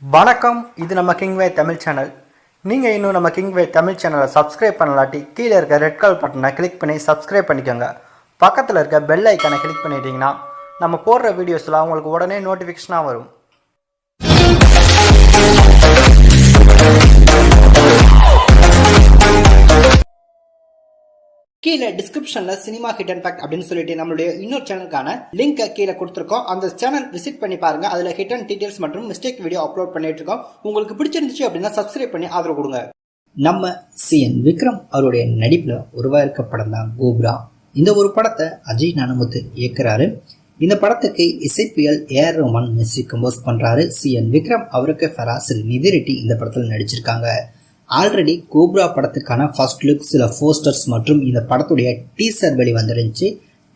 வணக்கம். இது நம்ம கிங்வே தமிழ் சேனல். நீங்கள் இன்னும் நம்ம கிங்வே தமிழ் சேனலை சப்ஸ்கிரைப் பண்ணலாட்டி கீழே இருக்க ரெட் கலர் பட்டனை கிளிக் பண்ணி சப்ஸ்கிரைப் பண்ணிக்கோங்க. பக்கத்தில் இருக்க பெல் ஐக்கானை கிளிக் பண்ணிட்டீங்கன்னா நம்ம போடுற வீடியோஸ்லாம் உங்களுக்கு உடனே நோட்டிஃபிகேஷனாக வரும். கீழே டிஸ்கிரிப்ஷன்ல சினிமா ஹிட் அண்ட் ஃபேக்ட் அப்படின்னு சொல்லிட்டு நம்மளுடைய இன்னொரு சேனலுக்கான லிங்கை கீழே கொடுத்துருக்கோம். அந்த சேனல் விசிட் பண்ணி பாருங்க. அதுல ஹிட் அண்ட் டீடைல்ஸ் மற்றும் மிஸ்டேக் வீடியோ அப்லோட் பண்ணிட்டு இருக்கோம். உங்களுக்கு பிடிச்சிருந்துச்சு அப்படின்னா சப்ஸ்கிரைப் பண்ணி ஆதரவு கொடுங்க. நம்ம CN விக்ரம் அவருடைய நடிப்புல உருவாக்க படம் தான் கோப்ரா. இந்த ஒரு படத்தை அஜய் ஞானமுத்து இயக்குறாரு. இந்த படத்துக்கு இசைப்பியல் AR ரஹ்மான் மியூசிக் கம்போஸ் பண்றாரு. CN விக்ரம் அவருக்கு ஃபராசில் நிதி ரெட்டி இந்த படத்தில் நடிச்சிருக்காங்க. ஆல்ரெடி கோப்ரா படத்துக்கான ஃபர்ஸ்ட் லுக், சில போஸ்டர்ஸ் மற்றும் இந்த படத்துடைய டீசர் வெளிவந்துருந்துச்சு.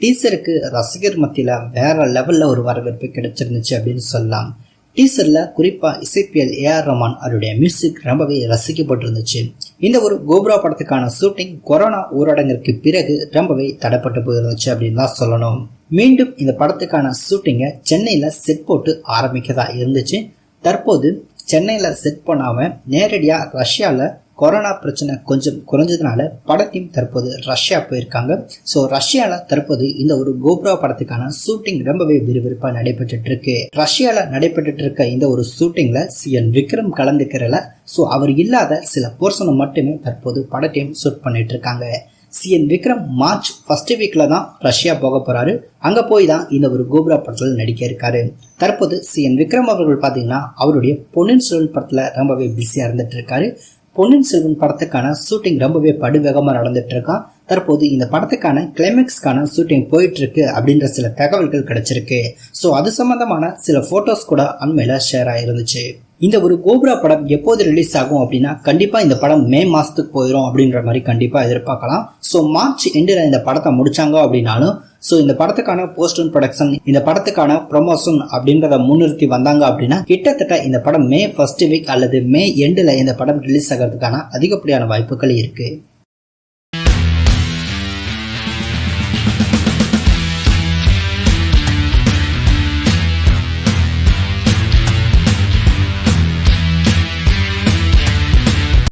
டீசருக்கு ரசிகர் மத்தியில் வேற லெவல்ல ஒரு வரவேற்பு கிடைச்சிருந்துச்சு அப்படின்னு சொல்லலாம். டீசர்ல குறிப்பா இசைப்பியல் AR ரஹ்மான் அவருடைய மியூசிக் ரொம்பவே ரசிக்கப்பட்டிருந்துச்சு. இந்த ஒரு கோப்ரா படத்துக்கான ஷூட்டிங் கொரோனா ஊரடங்கிற்கு பிறகு ரொம்பவே தடைப்பட்டு போயிருந்துச்சு அப்படின்னு தான் சொல்லணும். மீண்டும் இந்த படத்துக்கான ஷூட்டிங்கை சென்னையில செட் போட்டு ஆரம்பிக்கதா இருந்துச்சு. தற்போது சென்னையில செட் பண்ணாம நேரடியா ரஷ்யால கொரோனா பிரச்சனை கொஞ்சம் குறைஞ்சதுனால படத்தையும் தற்போது ரஷ்யா போயிருக்காங்க. ஸோ ரஷ்யால தற்போது இந்த ஒரு கோப்ரா படத்துக்கான ஷூட்டிங் ரொம்பவே விறுவிறுப்பா நடைபெற்று இருக்கு. ரஷ்யால நடைபெற்று இருக்க இந்த ஒரு ஷூட்டிங்ல CN விக்ரம் கலந்துக்கிறல. ஸோ அவர் இல்லாத சில போர்ஷனை மட்டுமே தற்போது படத்தையும் ஷூட் பண்ணிட்டு இருக்காங்க. CN விக்ரம் மார்ச் ஃபர்ஸ்ட் வீக்ல தான் ரஷ்யா போக போறாரு. அங்க போய் தான் இந்த ஒரு கோப்ரா படத்தில் நடிக்க இருக்காரு. தற்போது CN விக்ரம் அவர்கள் பாத்தீங்கன்னா அவருடைய பொன்னியின் செல்வன் படத்துல ரொம்பவே பிஸியா இருந்துட்டு இருக்காரு. பொன்னியின் செல்வன் படத்துக்கான ஷூட்டிங் ரொம்பவே படுவேகமா நடந்துட்டு இருக்கான். தற்போது இந்த படத்துக்கான கிளைமேக்ஸ்க்கான ஷூட்டிங் போயிட்டு இருக்கு அப்படின்ற சில தகவல்கள் கிடைச்சிருக்கு. ஸோ அது சம்பந்தமான சில போட்டோஸ் கூட அண்மையில ஷேர் ஆயிருந்துச்சு. இந்த ஒரு கோப்ரா படம் எப்போது ரிலீஸ் ஆகும் அப்படின்னா கண்டிப்பா இந்த படம் மே மாசத்துக்கு போயிடும் அப்படின்ற மாதிரி கண்டிப்பா எதிர்பார்க்கலாம். ஸோ மார்ச் எண்டில் இந்த படத்தை முடிச்சாங்க அப்படின்னாலும் ஸோ இந்த படத்துக்கான போஸ்ட் அண்ட் ப்ரொடக்ஷன், இந்த படத்துக்கான ப்ரொமோஷன் அப்படின்றத முன்னிறுத்தி வந்தாங்க அப்படின்னா கிட்டத்தட்ட இந்த படம் மே ஃபர்ஸ்ட் வீக் அல்லது மே எண்டில் இந்த படம் ரிலீஸ் ஆகிறதுக்கான அதிகப்படியான வாய்ப்புகள் இருக்கு.